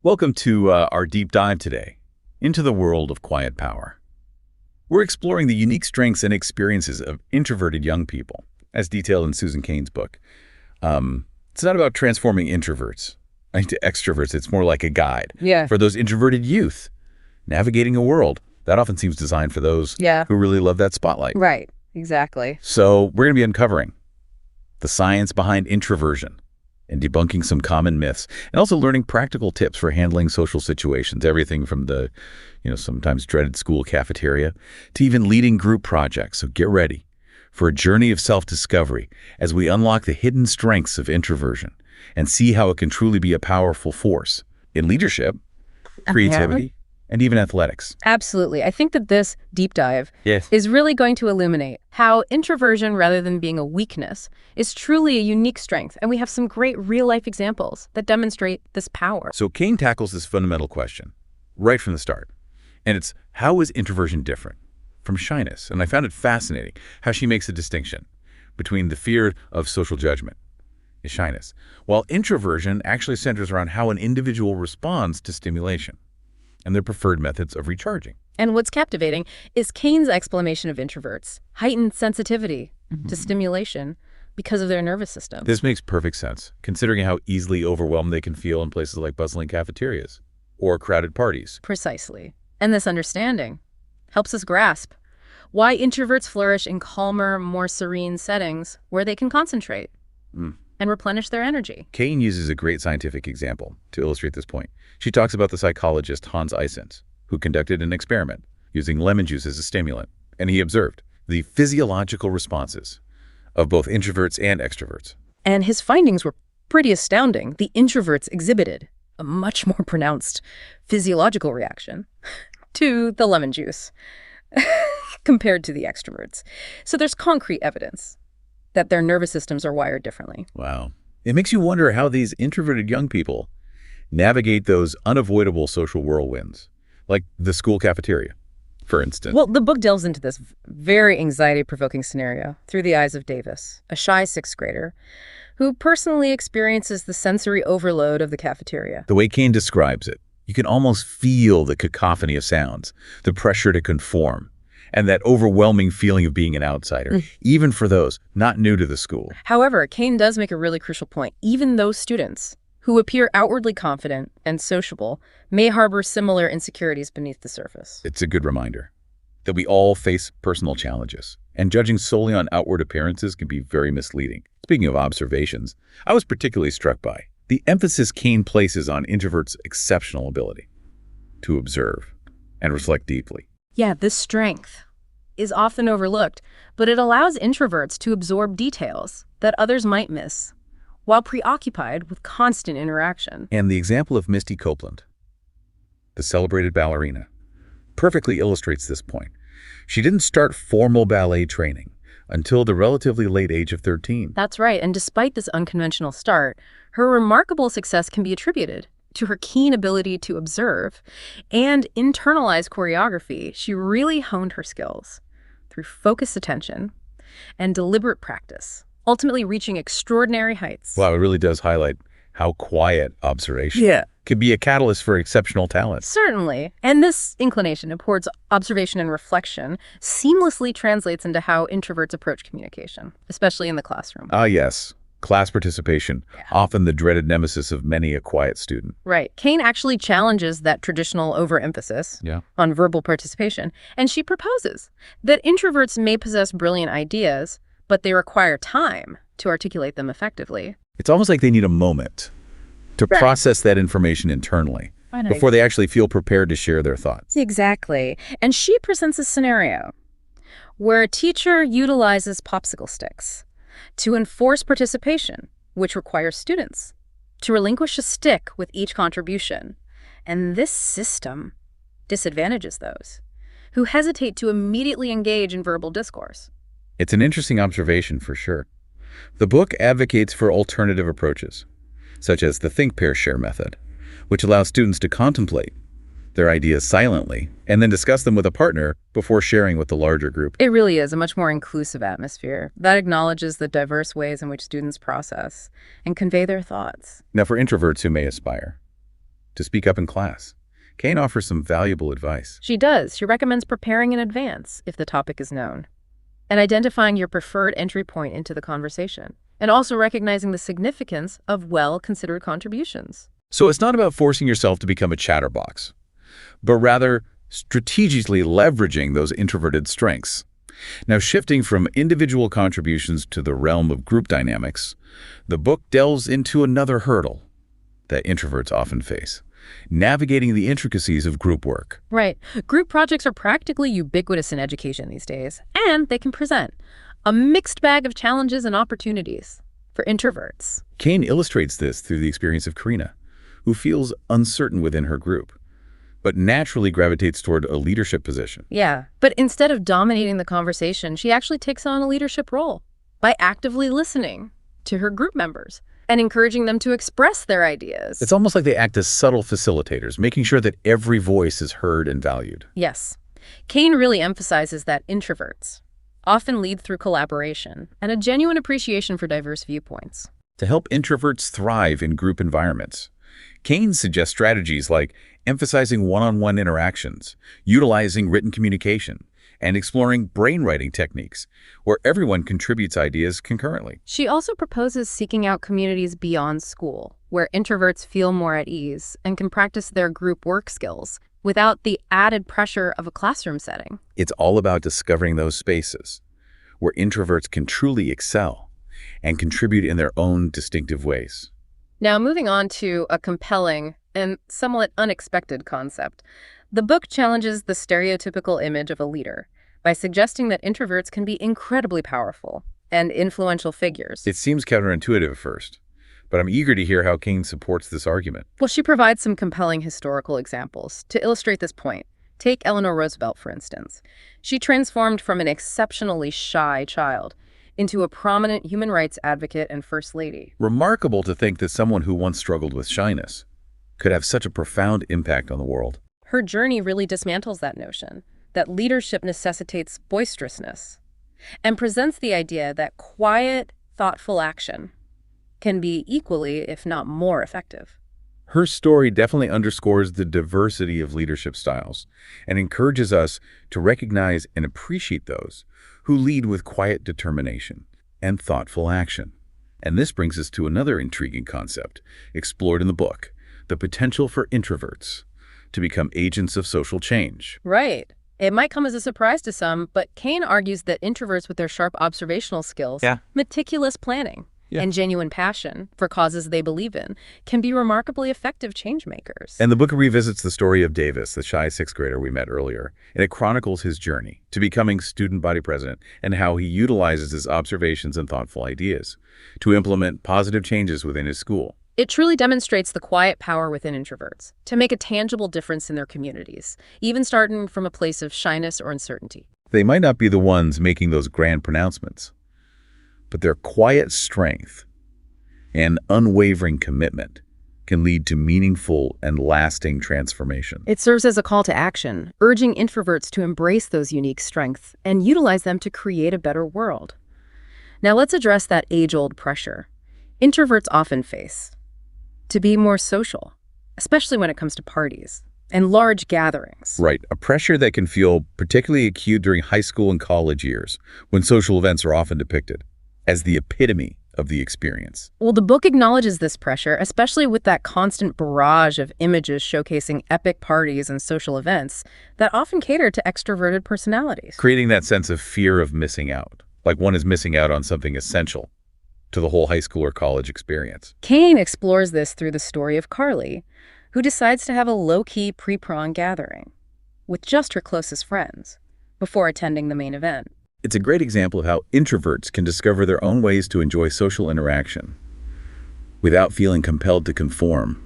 Welcome to our deep dive today into the world of quiet power. We're exploring the unique strengths and experiences of introverted young people, as detailed in Susan Cain's book. It's not about transforming introverts into extroverts. It's more like a guide for those introverted youth navigating a world that often seems designed for those who really love that spotlight. Right, exactly. So we're going to be uncovering the science behind introversion and debunking some common myths, and also learning practical tips for handling social situations, everything from the, sometimes dreaded school cafeteria to even leading group projects. So get ready for a journey of self-discovery as we unlock the hidden strengths of introversion and see how it can truly be a powerful force in leadership, creativity, and even athletics. Absolutely. I think that this deep dive is really going to illuminate how introversion, rather than being a weakness, is truly a unique strength. And we have some great real-life examples that demonstrate this power. So Cain tackles this fundamental question right from the start. And it's, how is introversion different from shyness? And I found it fascinating how she makes a distinction between the fear of social judgment is shyness, while introversion actually centers around how an individual responds to stimulation and their preferred methods of recharging. And what's captivating is Cain's explanation of introverts' heightened sensitivity to stimulation because of their nervous system. This makes perfect sense, considering how easily overwhelmed they can feel in places like bustling cafeterias or crowded parties. Precisely. And this understanding helps us grasp why introverts flourish in calmer, more serene settings where they can concentrate and replenish their energy. Cain uses a great scientific example to illustrate this point. She talks about the psychologist Hans Eysenck, who conducted an experiment using lemon juice as a stimulant, and he observed the physiological responses of both introverts and extroverts. And his findings were pretty astounding. The introverts exhibited a much more pronounced physiological reaction to the lemon juice compared to the extroverts. So there's concrete evidence that their nervous systems are wired differently. Wow. It makes you wonder how these introverted young people navigate those unavoidable social whirlwinds, like the school cafeteria, for instance. Well, the book delves into this very anxiety-provoking scenario through the eyes of Davis, a shy sixth grader who personally experiences the sensory overload of the cafeteria. The way Cain describes it, you can almost feel the cacophony of sounds, the pressure to conform, and that overwhelming feeling of being an outsider, even for those not new to the school. However, Cain does make a really crucial point. Even those students who appear outwardly confident and sociable may harbor similar insecurities beneath the surface. It's a good reminder that we all face personal challenges, and judging solely on outward appearances can be very misleading. Speaking of observations, I was particularly struck by the emphasis Cain places on introverts' exceptional ability to observe and reflect deeply. Yeah, this strength is often overlooked, but it allows introverts to absorb details that others might miss while preoccupied with constant interaction. And the example of Misty Copeland, the celebrated ballerina, perfectly illustrates this point. She didn't start formal ballet training until the relatively late age of 13. That's right, and despite this unconventional start, her remarkable success can be attributed to her keen ability to observe and internalize choreography. She really honed her skills through focused attention and deliberate practice, ultimately reaching extraordinary heights. Wow, it really does highlight how quiet observation can be a catalyst for exceptional talent. Certainly. And this inclination towards observation and reflection seamlessly translates into how introverts approach communication, especially in the classroom. Ah, yes. Class participation, often the dreaded nemesis of many a quiet student. Right. Cain actually challenges that traditional overemphasis on verbal participation, and she proposes that introverts may possess brilliant ideas, but they require time to articulate them effectively. It's almost like they need a moment to process that information internally before they actually feel prepared to share their thoughts. Exactly. And she presents a scenario where a teacher utilizes popsicle sticks to enforce participation, which requires students to relinquish a stick with each contribution. And this system disadvantages those who hesitate to immediately engage in verbal discourse. It's an interesting observation for sure. The book advocates for alternative approaches, such as the think, pair, share method, which allows students to contemplate their ideas silently and then discuss them with a partner before sharing with the larger group. It really is a much more inclusive atmosphere that acknowledges the diverse ways in which students process and convey their thoughts. Now, for introverts who may aspire to speak up in class. Cain offers some valuable advice. She does. She recommends preparing in advance if the topic is known, and identifying your preferred entry point into the conversation, and also recognizing the significance of well-considered contributions. So it's not about forcing yourself to become a chatterbox, but rather strategically leveraging those introverted strengths. Now, shifting from individual contributions to the realm of group dynamics, the book delves into another hurdle that introverts often face: navigating the intricacies of group work. Right. Group projects are practically ubiquitous in education these days, and they can present a mixed bag of challenges and opportunities for introverts. Cain illustrates this through the experience of Karina, who feels uncertain within her group, but naturally gravitates toward a leadership position. Yeah, but instead of dominating the conversation, she actually takes on a leadership role by actively listening to her group members and encouraging them to express their ideas. It's almost like they act as subtle facilitators, making sure that every voice is heard and valued. Yes. Cain really emphasizes that introverts often lead through collaboration and a genuine appreciation for diverse viewpoints. To help introverts thrive in group environments, Cain suggests strategies like emphasizing one-on-one interactions, utilizing written communication, and exploring brainwriting techniques, where everyone contributes ideas concurrently. She also proposes seeking out communities beyond school, where introverts feel more at ease and can practice their group work skills without the added pressure of a classroom setting. It's all about discovering those spaces where introverts can truly excel and contribute in their own distinctive ways. Now, moving on to a compelling and somewhat unexpected concept. The book challenges the stereotypical image of a leader by suggesting that introverts can be incredibly powerful and influential figures. It seems counterintuitive at first, but I'm eager to hear how Cain supports this argument. Well, she provides some compelling historical examples to illustrate this point. Take Eleanor Roosevelt, for instance. She transformed from an exceptionally shy child into a prominent human rights advocate and first lady. Remarkable to think that someone who once struggled with shyness could have such a profound impact on the world. Her journey really dismantles that notion that leadership necessitates boisterousness and presents the idea that quiet, thoughtful action can be equally, if not more, effective. Her story definitely underscores the diversity of leadership styles and encourages us to recognize and appreciate those who lead with quiet determination and thoughtful action. And this brings us to another intriguing concept explored in the book: the potential for introverts to become agents of social change. Right. It might come as a surprise to some, but Cain argues that introverts with their sharp observational skills, meticulous planning, and genuine passion for causes they believe in can be remarkably effective change makers. And the book revisits the story of Davis, the shy sixth grader we met earlier, and it chronicles his journey to becoming student body president and how he utilizes his observations and thoughtful ideas to implement positive changes within his school. It truly demonstrates the quiet power within introverts to make a tangible difference in their communities, even starting from a place of shyness or uncertainty. They might not be the ones making those grand pronouncements, but their quiet strength and unwavering commitment can lead to meaningful and lasting transformation. It serves as a call to action, urging introverts to embrace those unique strengths and utilize them to create a better world. Now let's address that age-old pressure introverts often face to be more social, especially when it comes to parties and large gatherings. Right, a pressure that can feel particularly acute during high school and college years, when social events are often depicted as the epitome of the experience. Well, the book acknowledges this pressure, especially with that constant barrage of images showcasing epic parties and social events that often cater to extroverted personalities. Creating that sense of fear of missing out, like one is missing out on something essential to the whole high school or college experience. Cain explores this through the story of Carly, who decides to have a low-key pre-prom gathering with just her closest friends before attending the main event. It's a great example of how introverts can discover their own ways to enjoy social interaction without feeling compelled to conform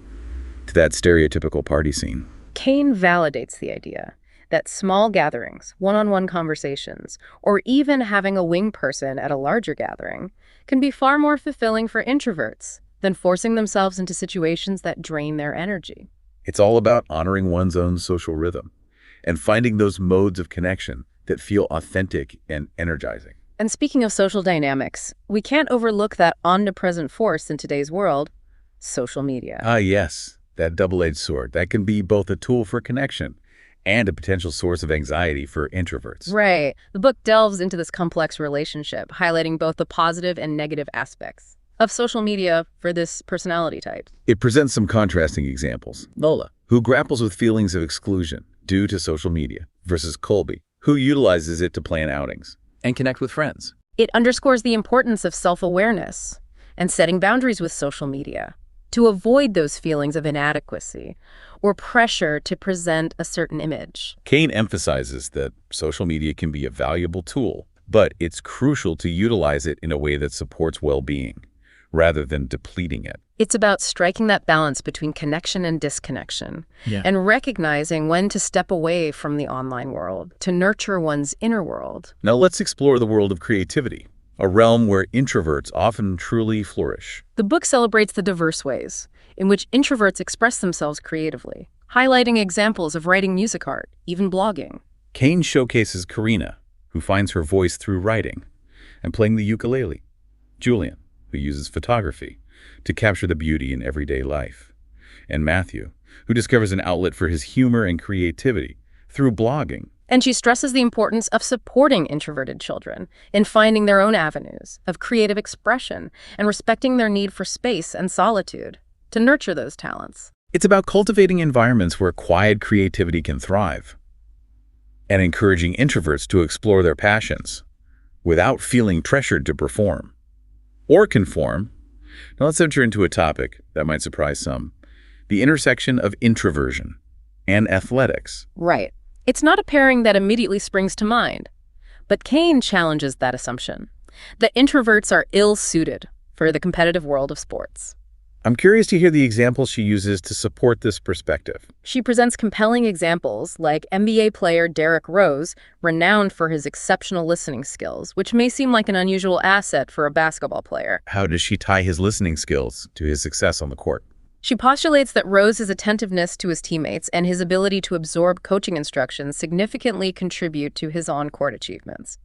to that stereotypical party scene. Cain validates the idea that small gatherings, one-on-one conversations, or even having a wing person at a larger gathering can be far more fulfilling for introverts than forcing themselves into situations that drain their energy. It's all about honoring one's own social rhythm and finding those modes of connection that feel authentic and energizing. And speaking of social dynamics, we can't overlook that omnipresent force in today's world: social media. Ah, yes. That double-edged sword, that can be both a tool for connection and a potential source of anxiety for introverts. Right. The book delves into this complex relationship, highlighting both the positive and negative aspects of social media for this personality type. It presents some contrasting examples. Lola, who grapples with feelings of exclusion due to social media, versus Colby, who utilizes it to plan outings and connect with friends. It underscores the importance of self-awareness and setting boundaries with social media to avoid those feelings of inadequacy or pressure to present a certain image. Cain emphasizes that social media can be a valuable tool, but it's crucial to utilize it in a way that supports well-being, rather than depleting it. It's about striking that balance between connection and disconnection, and recognizing when to step away from the online world to nurture one's inner world. Now let's explore the world of creativity, a realm where introverts often truly flourish. The book celebrates the diverse ways in which introverts express themselves creatively, highlighting examples of writing music art, even blogging. Cain showcases Karina, who finds her voice through writing and playing the ukulele. Julian, who uses photography to capture the beauty in everyday life. And Matthew, who discovers an outlet for his humor and creativity through blogging. And she stresses the importance of supporting introverted children in finding their own avenues of creative expression and respecting their need for space and solitude to nurture those talents. It's about cultivating environments where quiet creativity can thrive and encouraging introverts to explore their passions without feeling pressured to perform or conform. Now let's enter into a topic that might surprise some: the intersection of introversion and athletics. Right. It's not a pairing that immediately springs to mind, but Cain challenges that assumption, that introverts are ill-suited for the competitive world of sports. I'm curious to hear the examples she uses to support this perspective. She presents compelling examples like NBA player Derrick Rose, renowned for his exceptional listening skills, which may seem like an unusual asset for a basketball player. How does she tie his listening skills to his success on the court? She postulates that Rose's attentiveness to his teammates and his ability to absorb coaching instructions significantly contribute to his on-court achievements.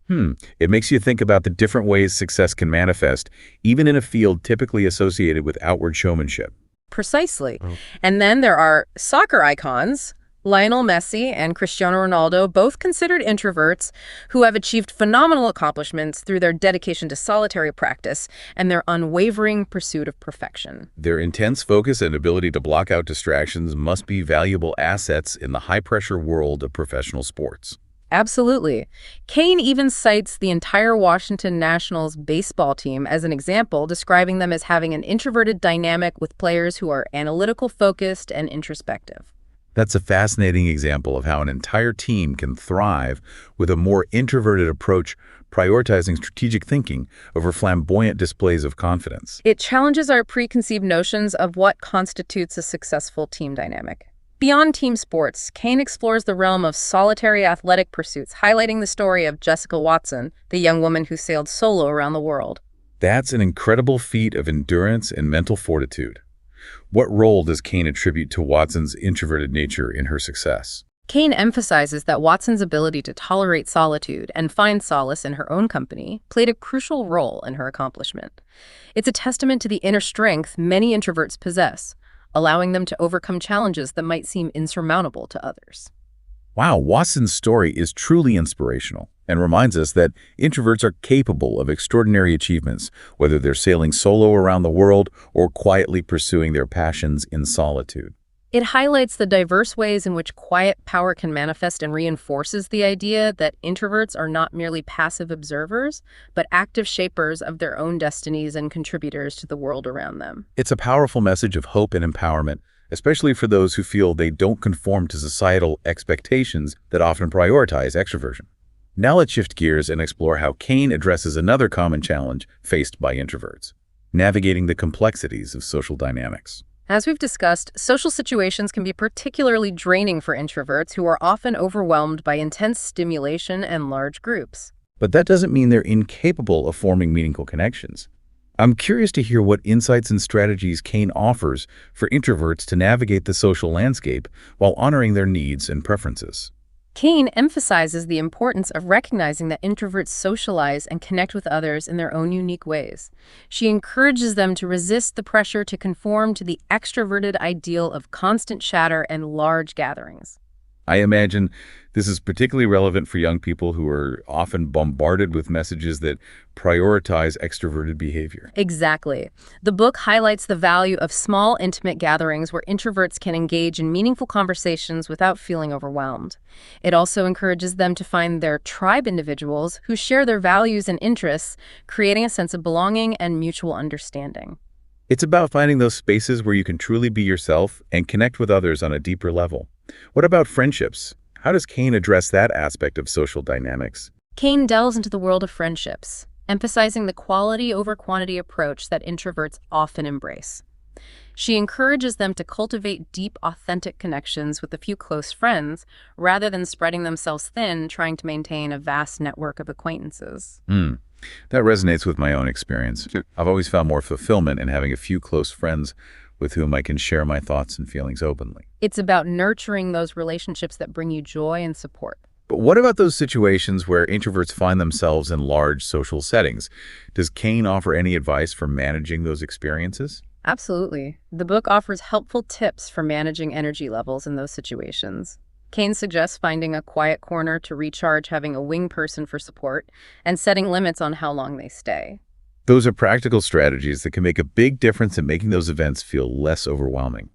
It makes you think about the different ways success can manifest, even in a field typically associated with outward showmanship. Precisely. And then there are soccer icons, Lionel Messi and Cristiano Ronaldo, both considered introverts who have achieved phenomenal accomplishments through their dedication to solitary practice and their unwavering pursuit of perfection. Their intense focus and ability to block out distractions must be valuable assets in the high-pressure world of professional sports. Absolutely. Cain even cites the entire Washington Nationals baseball team as an example, describing them as having an introverted dynamic with players who are analytical, focused, and introspective. That's a fascinating example of how an entire team can thrive with a more introverted approach, prioritizing strategic thinking over flamboyant displays of confidence. It challenges our preconceived notions of what constitutes a successful team dynamic. Beyond team sports, Cain explores the realm of solitary athletic pursuits, highlighting the story of Jessica Watson, the young woman who sailed solo around the world. That's an incredible feat of endurance and mental fortitude. What role does Cain attribute to Watson's introverted nature in her success? Cain emphasizes that Watson's ability to tolerate solitude and find solace in her own company played a crucial role in her accomplishment. It's a testament to the inner strength many introverts possess, allowing them to overcome challenges that might seem insurmountable to others. Wow, Watson's story is truly inspirational and reminds us that introverts are capable of extraordinary achievements, whether they're sailing solo around the world or quietly pursuing their passions in solitude. It highlights the diverse ways in which quiet power can manifest and reinforces the idea that introverts are not merely passive observers, but active shapers of their own destinies and contributors to the world around them. It's a powerful message of hope and empowerment, especially for those who feel they don't conform to societal expectations that often prioritize extroversion. Now let's shift gears and explore how Cain addresses another common challenge faced by introverts: navigating the complexities of social dynamics. As we've discussed, social situations can be particularly draining for introverts who are often overwhelmed by intense stimulation and large groups. But that doesn't mean they're incapable of forming meaningful connections. I'm curious to hear what insights and strategies Cain offers for introverts to navigate the social landscape while honoring their needs and preferences. Cain emphasizes the importance of recognizing that introverts socialize and connect with others in their own unique ways. She encourages them to resist the pressure to conform to the extroverted ideal of constant chatter and large gatherings. I imagine this is particularly relevant for young people who are often bombarded with messages that prioritize extroverted behavior. Exactly. The book highlights the value of small, intimate gatherings where introverts can engage in meaningful conversations without feeling overwhelmed. It also encourages them to find their tribe individuals who share their values and interests, creating a sense of belonging and mutual understanding. It's about finding those spaces where you can truly be yourself and connect with others on a deeper level. What about friendships? How does Cain address that aspect of social dynamics? Cain delves into the world of friendships, emphasizing the quality over quantity approach that introverts often embrace. She encourages them to cultivate deep, authentic connections with a few close friends, rather than spreading themselves thin trying to maintain a vast network of acquaintances. That resonates with my own experience. I've always found more fulfillment in having a few close friends with whom I can share my thoughts and feelings openly. It's about nurturing those relationships that bring you joy and support. But what about those situations where introverts find themselves in large social settings? Does Cain offer any advice for managing those experiences? Absolutely. The book offers helpful tips for managing energy levels in those situations. Cain suggests finding a quiet corner to recharge, having a wing person for support, and setting limits on how long they stay. Those are practical strategies that can make a big difference in making those events feel less overwhelming.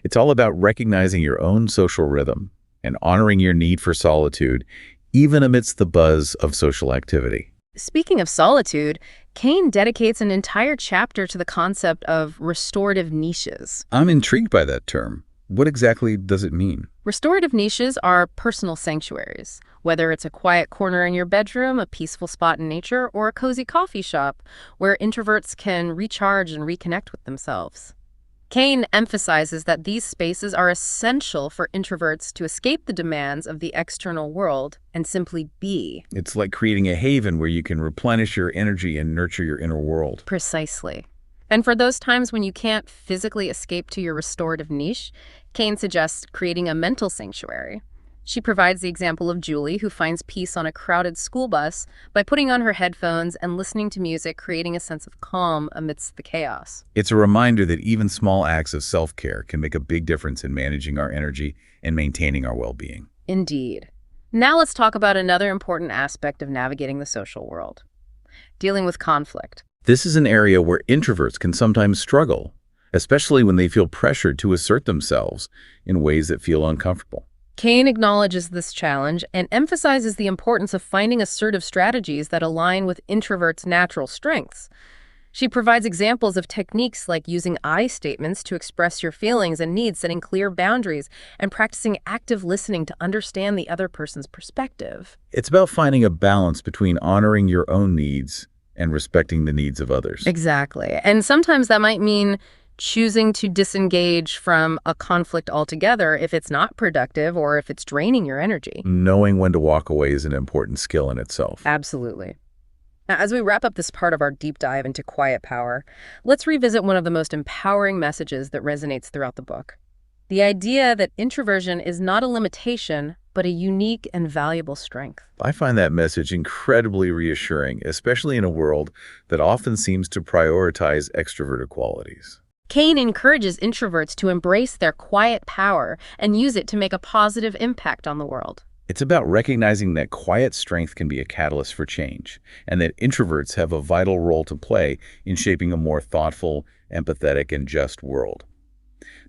It's all about recognizing your own social rhythm and honoring your need for solitude, even amidst the buzz of social activity. Speaking of solitude, Cain dedicates an entire chapter to the concept of restorative niches. I'm intrigued by that term. What exactly does it mean? Restorative niches are personal sanctuaries, whether it's a quiet corner in your bedroom, a peaceful spot in nature, or a cozy coffee shop where introverts can recharge and reconnect with themselves. Cain emphasizes that these spaces are essential for introverts to escape the demands of the external world and simply be. It's like creating a haven where you can replenish your energy and nurture your inner world. Precisely. And for those times when you can't physically escape to your restorative niche, Cain suggests creating a mental sanctuary. She provides the example of Julie, who finds peace on a crowded school bus by putting on her headphones and listening to music, creating a sense of calm amidst the chaos. It's a reminder that even small acts of self-care can make a big difference in managing our energy and maintaining our well-being. Indeed. Now let's talk about another important aspect of navigating the social world: dealing with conflict. This is an area where introverts can sometimes struggle, especially when they feel pressured to assert themselves in ways that feel uncomfortable. Cain acknowledges this challenge and emphasizes the importance of finding assertive strategies that align with introverts' natural strengths. She provides examples of techniques like using I statements to express your feelings and needs, setting clear boundaries, and practicing active listening to understand the other person's perspective. It's about finding a balance between honoring your own needs and respecting the needs of others. Exactly. And sometimes that might mean choosing to disengage from a conflict altogether if it's not productive or if it's draining your energy. Knowing when to walk away is an important skill in itself. Absolutely. Now, as we wrap up this part of our deep dive into quiet power, let's revisit one of the most empowering messages that resonates throughout the book: the idea that introversion is not a limitation, but a unique and valuable strength. I find that message incredibly reassuring, especially in a world that often seems to prioritize extroverted qualities. Cain encourages introverts to embrace their quiet power and use it to make a positive impact on the world. It's about recognizing that quiet strength can be a catalyst for change, and that introverts have a vital role to play in shaping a more thoughtful, empathetic, and just world.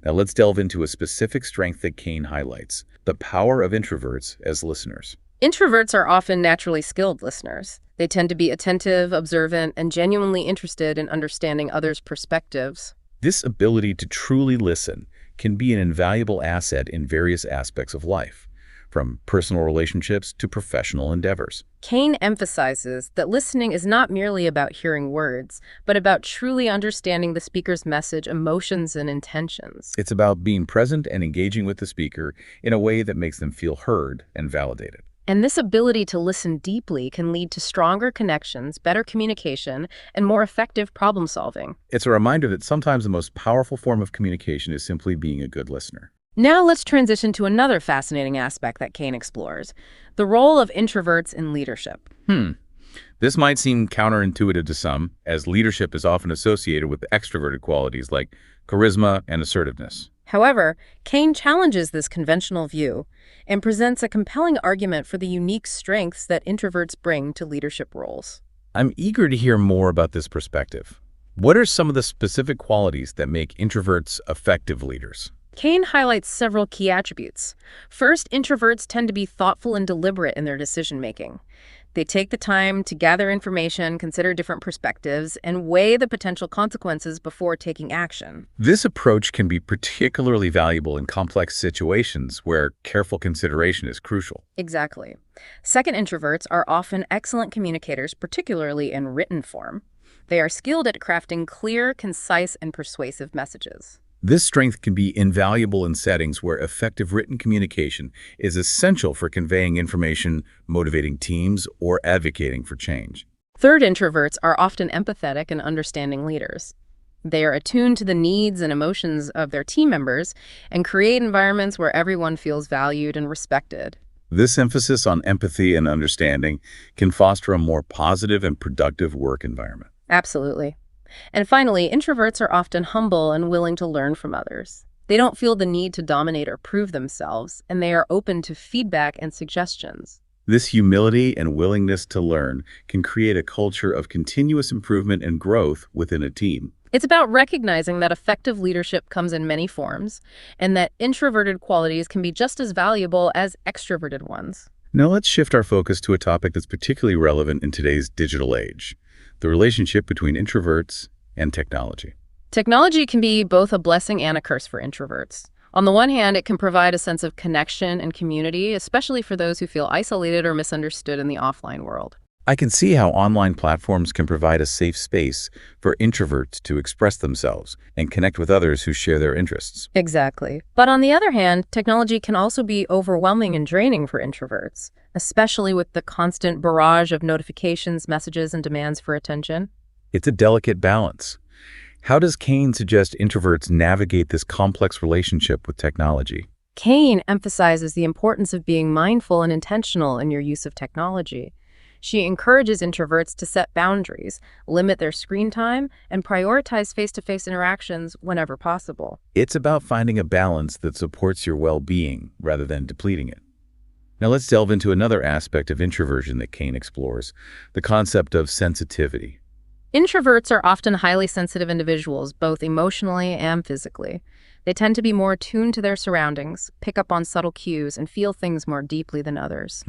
Now let's delve into a specific strength that Cain highlights: the power of introverts as listeners. Introverts are often naturally skilled listeners. They tend to be attentive, observant, and genuinely interested in understanding others' perspectives. This ability to truly listen can be an invaluable asset in various aspects of life, from personal relationships to professional endeavors. Cain emphasizes that listening is not merely about hearing words, but about truly understanding the speaker's message, emotions, and intentions. It's about being present and engaging with the speaker in a way that makes them feel heard and validated. And this ability to listen deeply can lead to stronger connections, better communication, and more effective problem solving. It's a reminder that sometimes the most powerful form of communication is simply being a good listener. Now let's transition to another fascinating aspect that Cain explores, the role of introverts in leadership. This might seem counterintuitive to some, as leadership is often associated with extroverted qualities like charisma and assertiveness. However, Cain challenges this conventional view and presents a compelling argument for the unique strengths that introverts bring to leadership roles. I'm eager to hear more about this perspective. What are some of the specific qualities that make introverts effective leaders? Cain highlights several key attributes. First, introverts tend to be thoughtful and deliberate in their decision-making. They take the time to gather information, consider different perspectives, and weigh the potential consequences before taking action. This approach can be particularly valuable in complex situations where careful consideration is crucial. Exactly. Second, introverts are often excellent communicators, particularly in written form. They are skilled at crafting clear, concise, and persuasive messages. This strength can be invaluable in settings where effective written communication is essential for conveying information, motivating teams, or advocating for change. Third, introverts are often empathetic and understanding leaders. They are attuned to the needs and emotions of their team members and create environments where everyone feels valued and respected. This emphasis on empathy and understanding can foster a more positive and productive work environment. Absolutely. And finally, introverts are often humble and willing to learn from others. They don't feel the need to dominate or prove themselves, and they are open to feedback and suggestions. This humility and willingness to learn can create a culture of continuous improvement and growth within a team. It's about recognizing that effective leadership comes in many forms, and that introverted qualities can be just as valuable as extroverted ones. Now let's shift our focus to a topic that's particularly relevant in today's digital age: the relationship between introverts and technology. Technology can be both a blessing and a curse for introverts. On the one hand, it can provide a sense of connection and community, especially for those who feel isolated or misunderstood in the offline world. I can see how online platforms can provide a safe space for introverts to express themselves and connect with others who share their interests. Exactly. But on the other hand, technology can also be overwhelming and draining for introverts, especially with the constant barrage of notifications, messages, and demands for attention. It's a delicate balance. How does Cain suggest introverts navigate this complex relationship with technology? Cain emphasizes the importance of being mindful and intentional in your use of technology. She encourages introverts to set boundaries, limit their screen time, and prioritize face-to-face interactions whenever possible. It's about finding a balance that supports your well-being rather than depleting it. Now let's delve into another aspect of introversion that Cain explores: the concept of sensitivity. Introverts are often highly sensitive individuals, both emotionally and physically. They tend to be more attuned to their surroundings, pick up on subtle cues, and feel things more deeply than others.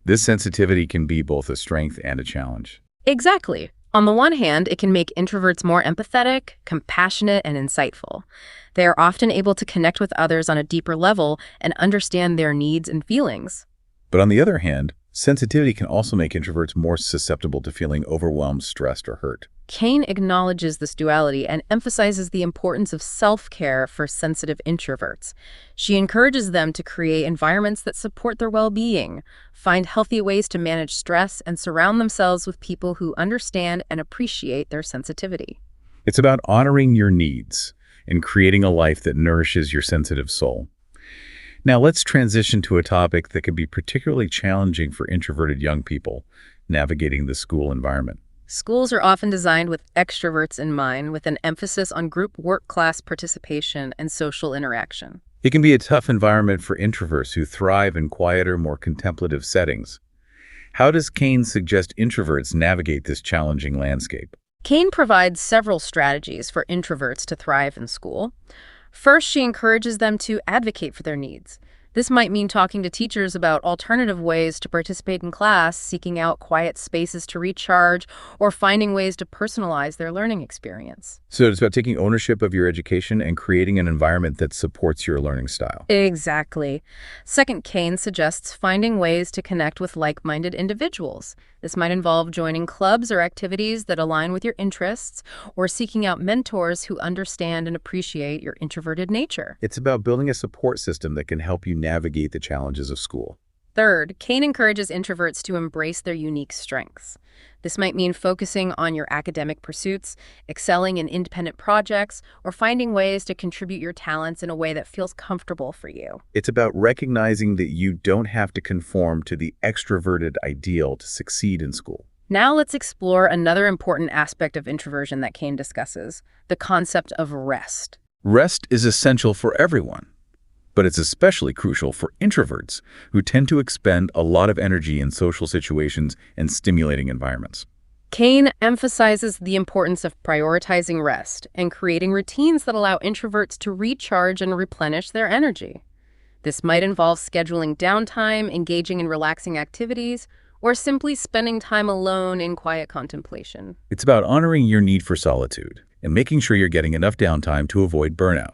This sensitivity can be both a strength and a challenge. Exactly. On the one hand, it can make introverts more empathetic, compassionate, and insightful. They are often able to connect with others on a deeper level and understand their needs and feelings. But on the other hand, sensitivity can also make introverts more susceptible to feeling overwhelmed, stressed, or hurt. Cain acknowledges this duality and emphasizes the importance of self-care for sensitive introverts. She encourages them to create environments that support their well-being, find healthy ways to manage stress, and surround themselves with people who understand and appreciate their sensitivity. It's about honoring your needs and creating a life that nourishes your sensitive soul. Now let's transition to a topic that can be particularly challenging for introverted young people: navigating the school environment. Schools are often designed with extroverts in mind, with an emphasis on group work, class participation, and social interaction. It can be a tough environment for introverts who thrive in quieter, more contemplative settings. How does Cain suggest introverts navigate this challenging landscape? Cain provides several strategies for introverts to thrive in school. First, she encourages them to advocate for their needs. This might mean talking to teachers about alternative ways to participate in class, seeking out quiet spaces to recharge, or finding ways to personalize their learning experience. So it's about taking ownership of your education and creating an environment that supports your learning style. Exactly. Second, Cain suggests finding ways to connect with like-minded individuals. This might involve joining clubs or activities that align with your interests, or seeking out mentors who understand and appreciate your introverted nature. It's about building a support system that can help you navigate the challenges of school. Third, Cain encourages introverts to embrace their unique strengths. This might mean focusing on your academic pursuits, excelling in independent projects, or finding ways to contribute your talents in a way that feels comfortable for you. It's about recognizing that you don't have to conform to the extroverted ideal to succeed in school. Now let's explore another important aspect of introversion that Cain discusses, the concept of rest. Rest is essential for everyone, but it's especially crucial for introverts who tend to expend a lot of energy in social situations and stimulating environments. Cain emphasizes the importance of prioritizing rest and creating routines that allow introverts to recharge and replenish their energy. This might involve scheduling downtime, engaging in relaxing activities, or simply spending time alone in quiet contemplation. It's about honoring your need for solitude and making sure you're getting enough downtime to avoid burnout.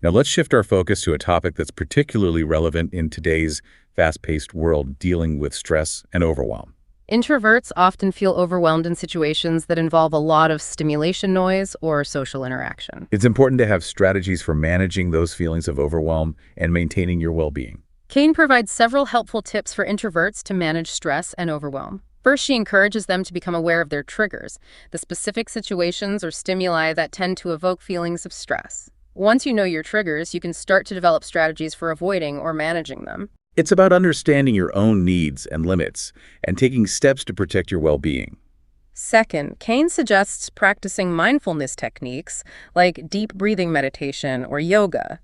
Now let's shift our focus to a topic that's particularly relevant in today's fast-paced world dealing with stress and overwhelm. Introverts often feel overwhelmed in situations that involve a lot of stimulation noise or social interaction. It's important to have strategies for managing those feelings of overwhelm and maintaining your well-being. Cain provides several helpful tips for introverts to manage stress and overwhelm. First, she encourages them to become aware of their triggers, the specific situations or stimuli that tend to evoke feelings of stress. Once you know your triggers, you can start to develop strategies for avoiding or managing them. It's about understanding your own needs and limits and taking steps to protect your well-being. Second, Cain suggests practicing mindfulness techniques like deep breathing meditation or yoga.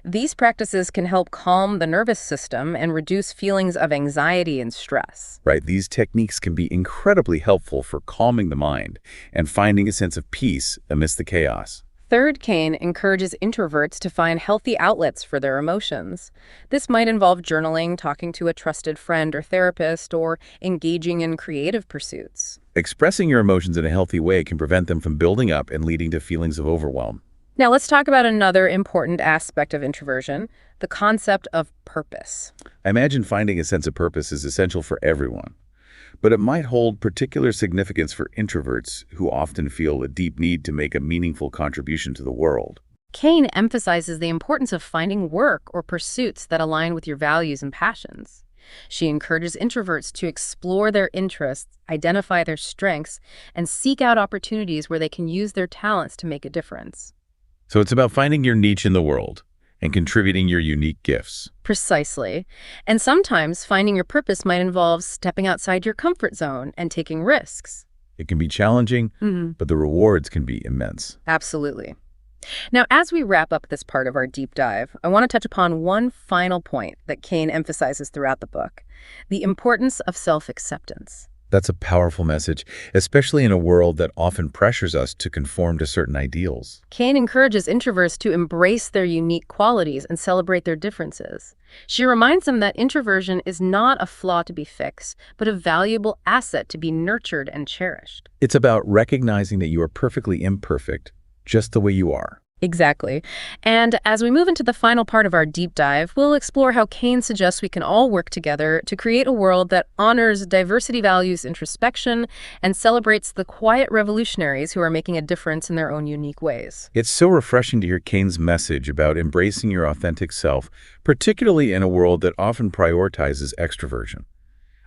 These practices can help calm the nervous system and reduce feelings of anxiety and stress. Right, these techniques can be incredibly helpful for calming the mind and finding a sense of peace amidst the chaos. Third, Cain encourages introverts to find healthy outlets for their emotions. This might involve journaling, talking to a trusted friend or therapist, or engaging in creative pursuits. Expressing your emotions in a healthy way can prevent them from building up and leading to feelings of overwhelm. Now let's talk about another important aspect of introversion, the concept of purpose. I imagine finding a sense of purpose is essential for everyone, but it might hold particular significance for introverts who often feel a deep need to make a meaningful contribution to the world. Cain emphasizes the importance of finding work or pursuits that align with your values and passions. She encourages introverts to explore their interests, identify their strengths, and seek out opportunities where they can use their talents to make a difference. So it's about finding your niche in the world and contributing your unique gifts. Precisely. And sometimes finding your purpose might involve stepping outside your comfort zone and taking risks. It can be challenging, but the rewards can be immense. Absolutely. Now, as we wrap up this part of our deep dive, I want to touch upon one final point that Cain emphasizes throughout the book, the importance of self-acceptance. That's a powerful message, especially in a world that often pressures us to conform to certain ideals. Cain encourages introverts to embrace their unique qualities and celebrate their differences. She reminds them that introversion is not a flaw to be fixed, but a valuable asset to be nurtured and cherished. It's about recognizing that you are perfectly imperfect, just the way you are. Exactly. And as we move into the final part of our deep dive, we'll explore how Cain suggests we can all work together to create a world that honors diversity, values introspection, and celebrates the quiet revolutionaries who are making a difference in their own unique ways. It's so refreshing to hear Cain's message about embracing your authentic self, particularly in a world that often prioritizes extroversion.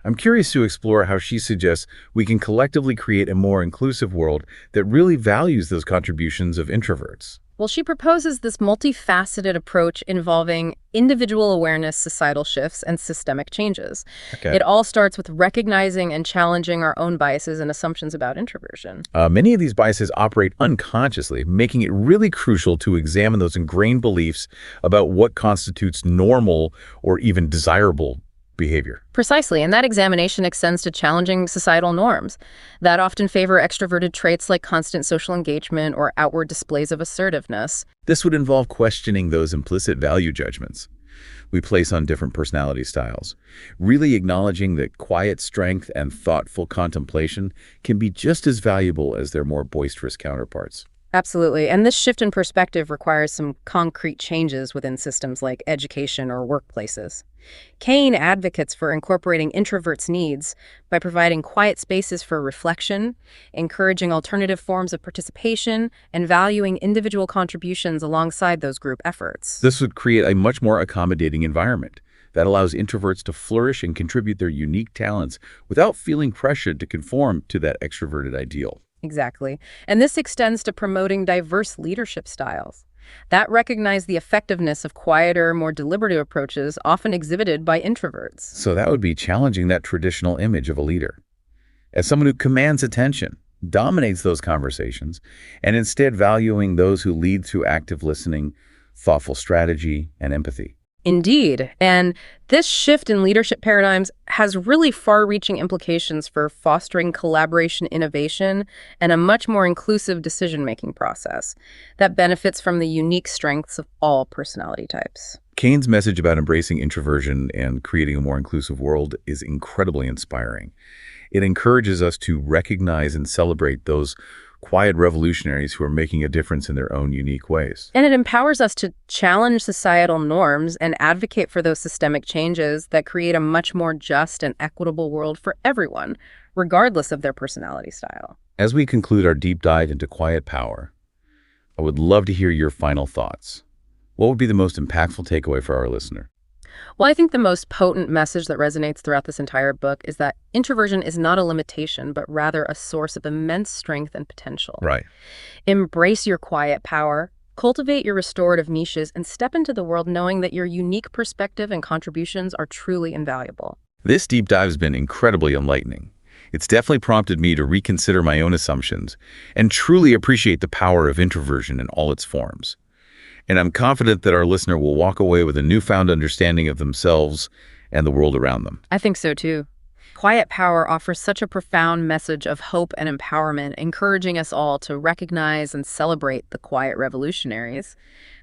I'm curious to explore how she suggests we can collectively create a more inclusive world that really values those contributions of introverts. Well, she proposes this multifaceted approach involving individual awareness, societal shifts, and systemic changes. Okay. It all starts with recognizing and challenging our own biases and assumptions about introversion. Many of these biases operate unconsciously, making it really crucial to examine those ingrained beliefs about what constitutes normal or even desirable behavior. Precisely, and that examination extends to challenging societal norms that often favor extroverted traits like constant social engagement or outward displays of assertiveness. This would involve questioning those implicit value judgments we place on different personality styles, really acknowledging that quiet strength and thoughtful contemplation can be just as valuable as their more boisterous counterparts. Absolutely. And this shift in perspective requires some concrete changes within systems like education or workplaces. Cain advocates for incorporating introverts' needs by providing quiet spaces for reflection, encouraging alternative forms of participation, and valuing individual contributions alongside those group efforts. This would create a much more accommodating environment, that allows introverts to flourish and contribute their unique talents without feeling pressured to conform to that extroverted ideal. Exactly. And this extends to promoting diverse leadership styles that recognize the effectiveness of quieter, more deliberative approaches often exhibited by introverts. So that would be challenging that traditional image of a leader as someone who commands attention, dominates those conversations, and instead valuing those who lead through active listening, thoughtful strategy, and empathy. Indeed. And this shift in leadership paradigms has really far-reaching implications for fostering collaboration, innovation, and a much more inclusive decision-making process that benefits from the unique strengths of all personality types. Cain's message about embracing introversion and creating a more inclusive world is incredibly inspiring. It encourages us to recognize and celebrate those quiet revolutionaries who are making a difference in their own unique ways. And it empowers us to challenge societal norms and advocate for those systemic changes that create a much more just and equitable world for everyone, regardless of their personality style. As we conclude our deep dive into quiet power, I would love to hear your final thoughts. What would be the most impactful takeaway for our listener? Well, I think the most potent message that resonates throughout this entire book is that introversion is not a limitation, but rather a source of immense strength and potential. Right. Embrace your quiet power, cultivate your restorative niches, and step into the world knowing that your unique perspective and contributions are truly invaluable. This deep dive has been incredibly enlightening. It's definitely prompted me to reconsider my own assumptions and truly appreciate the power of introversion in all its forms. And I'm confident that our listener will walk away with a newfound understanding of themselves and the world around them. I think so too. Quiet power offers such a profound message of hope and empowerment, encouraging us all to recognize and celebrate the quiet revolutionaries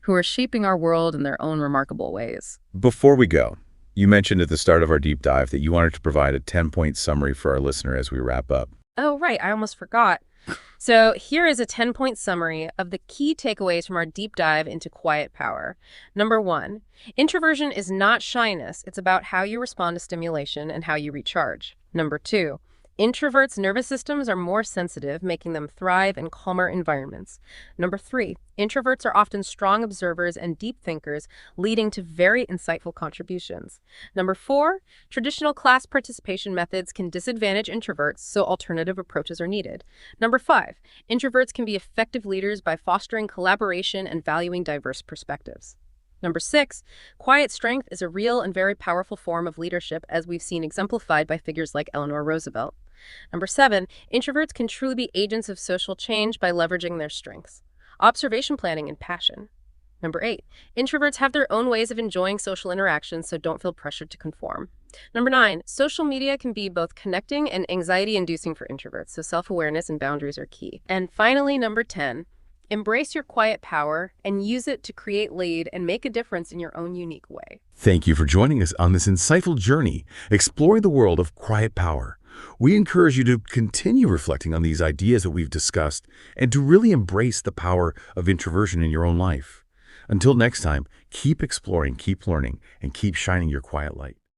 who are shaping our world in their own remarkable ways. Before we go, you mentioned at the start of our deep dive that you wanted to provide a 10-point summary for our listener as we wrap up. Oh, right. I almost forgot. So here is a 10-point summary of the key takeaways from our deep dive into quiet power. Number 1, introversion is not shyness. It's about how you respond to stimulation and how you recharge. Number 2, introverts' nervous systems are more sensitive, making them thrive in calmer environments. Number 3, introverts are often strong observers and deep thinkers, leading to very insightful contributions. Number 4, traditional class participation methods can disadvantage introverts, so alternative approaches are needed. Number 5, introverts can be effective leaders by fostering collaboration and valuing diverse perspectives. Number 6, quiet strength is a real and very powerful form of leadership, as we've seen exemplified by figures like Eleanor Roosevelt. Number 7, introverts can truly be agents of social change by leveraging their strengths, observation planning, and passion. Number 8, introverts have their own ways of enjoying social interactions, so don't feel pressured to conform. Number 9, social media can be both connecting and anxiety-inducing for introverts, so self-awareness and boundaries are key. And finally, number 10, embrace your quiet power and use it to create, lead, and make a difference in your own unique way. Thank you for joining us on this insightful journey, exploring the world of quiet power. We encourage you to continue reflecting on these ideas that we've discussed and to really embrace the power of introversion in your own life. Until next time, keep exploring, keep learning, and keep shining your quiet light.